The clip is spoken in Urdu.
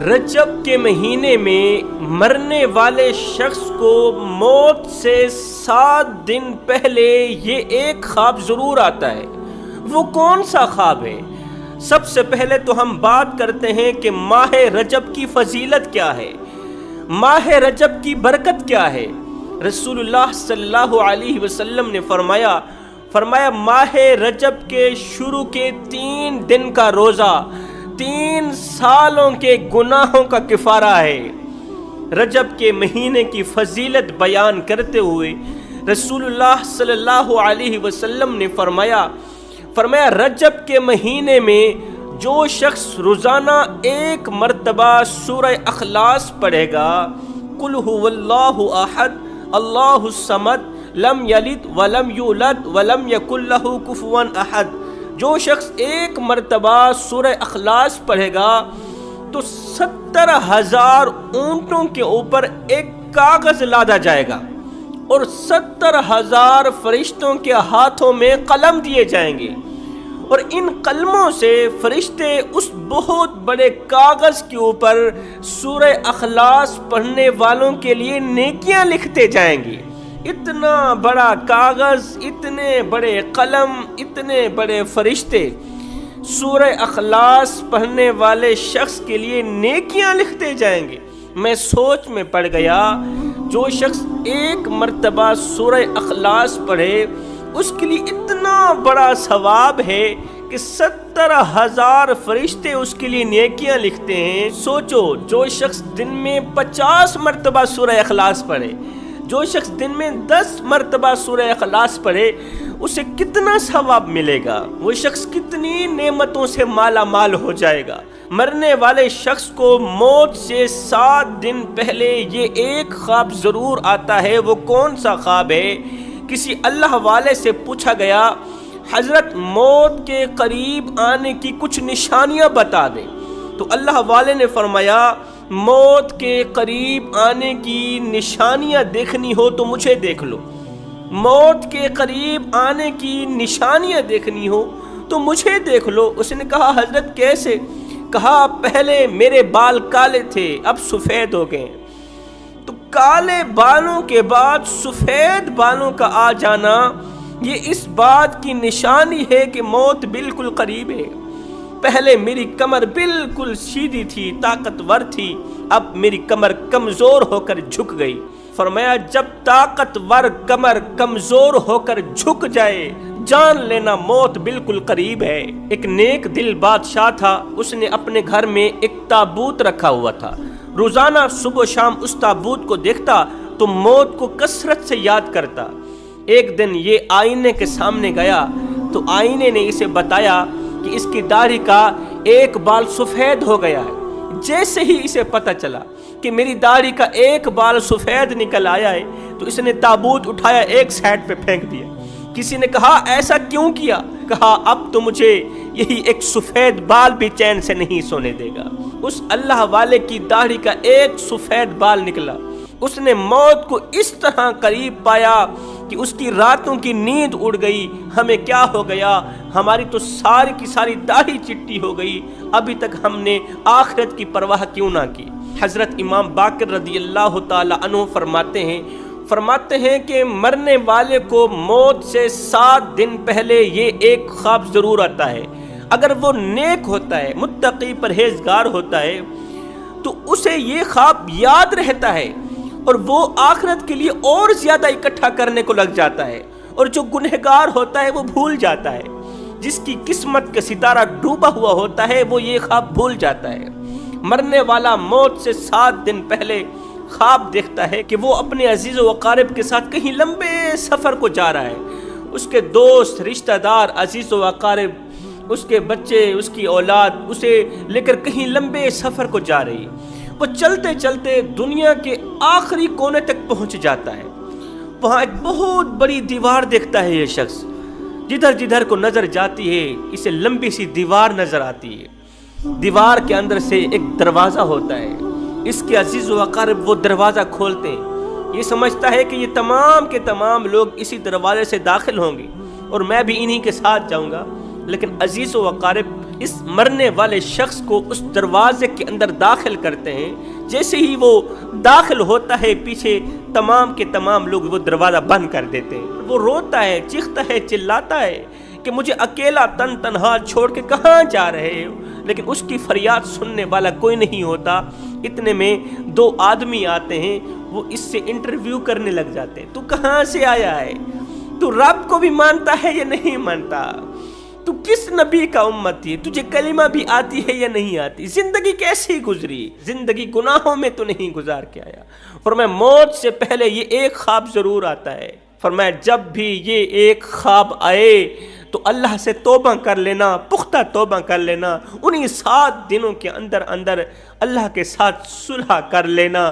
رجب کے مہینے میں مرنے والے شخص کو موت سے 7 دن پہلے یہ ایک خواب ضرور آتا ہے۔ وہ کون سا خواب ہے؟ سب سے پہلے تو ہم بات کرتے ہیں کہ ماہ رجب کی فضیلت کیا ہے، ماہ رجب کی برکت کیا ہے۔ رسول اللہ صلی اللہ علیہ وسلم نے فرمایا ماہ رجب کے شروع کے 3 دن کا روزہ 3 سالوں کے گناہوں کا کفارہ ہے۔ رجب کے مہینے کی فضیلت بیان کرتے ہوئے رسول اللہ صلی اللہ علیہ وسلم نے فرمایا رجب کے مہینے میں جو شخص روزانہ 1 مرتبہ سورہ اخلاص پڑھے گا، قل هو اللہ احد اللہ الصمد لم یلد ولم یولد ولم یکن لہ کفوا احد، جو شخص 1 مرتبہ سورہ اخلاص پڑھے گا تو 70,000 اونٹوں کے اوپر ایک کاغذ لادا جائے گا اور 70,000 فرشتوں کے ہاتھوں میں قلم دیے جائیں گے، اور ان قلموں سے فرشتے اس بہت بڑے کاغذ کے اوپر سورہ اخلاص پڑھنے والوں کے لیے نیکیاں لکھتے جائیں گے۔ اتنا بڑا کاغذ، اتنے بڑے قلم، اتنے بڑے فرشتے سورہ اخلاص پڑھنے والے شخص کے لیے نیکیاں لکھتے جائیں گے۔ میں سوچ میں پڑ گیا، جو شخص 1 مرتبہ سورہ اخلاص پڑھے اس کے لیے اتنا بڑا ثواب ہے کہ 70,000 فرشتے اس کے لیے نیکیاں لکھتے ہیں۔ سوچو، جو شخص دن میں 50 مرتبہ سورہ اخلاص پڑھے، جو شخص دن میں 10 مرتبہ سورہ اخلاص پڑھے، اسے کتنا ثواب ملے گا، وہ شخص کتنی نعمتوں سے مالا مال ہو جائے گا۔ مرنے والے شخص کو موت سے 7 دن پہلے یہ ایک خواب ضرور آتا ہے۔ وہ کون سا خواب ہے؟ کسی اللہ والے سے پوچھا گیا، حضرت موت کے قریب آنے کی کچھ نشانیاں بتا دیں، تو اللہ والے نے فرمایا موت کے قریب آنے کی نشانیاں دیکھنی ہو تو مجھے دیکھ لو، موت کے قریب آنے کی نشانیاں دیکھنی ہو تو مجھے دیکھ لو۔ اس نے کہا حضرت کیسے؟ کہا پہلے میرے بال کالے تھے، اب سفید ہو گئے، تو کالے بالوں کے بعد سفید بالوں کا آ جانا یہ اس بات کی نشانی ہے کہ موت بالکل قریب ہے۔ پہلے میری کمر بالکل سیدھی تھی، طاقتور تھی، اب میری کمر کمزور ہو کر جھک گئی۔ فرمایا جب طاقتور کمر کمزور ہو کر جھک جائے، جان لینا موت بالکل قریب ہے۔ ایک نیک دل بادشاہ تھا، اس نے اپنے گھر میں ایک تابوت رکھا ہوا تھا۔ روزانہ صبح و شام اس تابوت کو دیکھتا تو موت کو کثرت سے یاد کرتا۔ ایک دن یہ آئینے کے سامنے گیا تو آئینے نے اسے بتایا کہ اس کی داڑھی کا ایک بال سفید ہو گیا ہے۔ جیسے ہی اسے پتہ چلا کہ میری داڑھی کا ایک بال سفید نکل آیا ہے تو اس نے تابوت اٹھایا، ایک سائڈ پہ پھینک دیا۔ کسی نے کہا ایسا کیوں کیا؟ کہا اب تو مجھے یہی ایک سفید بال بھی چین سے نہیں سونے دے گا۔ اس اللہ والے کی داڑھی کا ایک سفید بال نکلا، اس نے موت کو اس طرح قریب پایا کہ اس کی راتوں کی نیند اڑ گئی۔ ہمیں کیا ہو گیا؟ ہماری تو ساری کی ساری داڑھی چٹی ہو گئی، ابھی تک ہم نے آخرت کی پرواہ کیوں نہ کی۔ حضرت امام باقر رضی اللہ تعالی عنہ فرماتے ہیں کہ مرنے والے کو موت سے 7 دن پہلے یہ ایک خواب ضرور آتا ہے۔ اگر وہ نیک ہوتا ہے، متقی پرہیزگار ہوتا ہے تو اسے یہ خواب یاد رہتا ہے اور وہ آخرت کے لیے اور زیادہ اکٹھا کرنے کو لگ جاتا ہے، اور جو گنہگار ہوتا ہے وہ بھول جاتا ہے۔ جس کی قسمت کا ستارہ ڈوبا ہوا ہوتا ہے وہ یہ خواب بھول جاتا ہے۔ مرنے والا موت سے 7 دن پہلے خواب دیکھتا ہے کہ وہ اپنے عزیز و اقارب کے ساتھ کہیں لمبے سفر کو جا رہا ہے، اس کے دوست، رشتہ دار، عزیز و اقارب، اس کے بچے، اس کی اولاد اسے لے کر کہیں لمبے سفر کو جا رہی ہے۔ وہ چلتے چلتے دنیا کے آخری کونے تک پہنچ جاتا ہے۔ وہاں ایک بہت بڑی دیوار دیکھتا ہے۔ یہ شخص جدھر جدھر کو نظر جاتی ہے اسے لمبی سی دیوار نظر آتی ہے۔ دیوار کے اندر سے ایک دروازہ ہوتا ہے۔ اس کے عزیز و اقارب وہ دروازہ کھولتے ہیں۔ یہ سمجھتا ہے کہ یہ تمام کے تمام لوگ اسی دروازے سے داخل ہوں گے اور میں بھی انہی کے ساتھ جاؤں گا، لیکن عزیز و اقارب اس مرنے والے شخص کو اس دروازے کے اندر داخل کرتے ہیں۔ جیسے ہی وہ داخل ہوتا ہے پیچھے تمام کے تمام لوگ وہ دروازہ بند کر دیتے ہیں۔ وہ روتا ہے، چیختا ہے، چلاتا ہے کہ مجھے اکیلا تنہا چھوڑ کے کہاں جا رہے ہو، لیکن اس کی فریاد سننے والا کوئی نہیں ہوتا۔ اتنے میں دو آدمی آتے ہیں، وہ اس سے انٹرویو کرنے لگ جاتے ہیں۔ تو کہاں سے آیا ہے؟ تو رب کو بھی مانتا ہے یا نہیں مانتا؟ تو کس نبی کا امتی ہے؟ تجھے کلمہ بھی آتی ہے یا نہیں آتی؟ زندگی کیسی گزری؟ زندگی گناہوں میں تو نہیں گزار کے آیا۔ فرمایا موت سے پہلے یہ ایک خواب ضرور آتا ہے۔ فرمایا جب بھی یہ ایک خواب آئے تو اللہ سے توبہ کر لینا، پختہ توبہ کر لینا، انہی 7 دنوں کے اندر اللہ کے ساتھ صلح کر لینا۔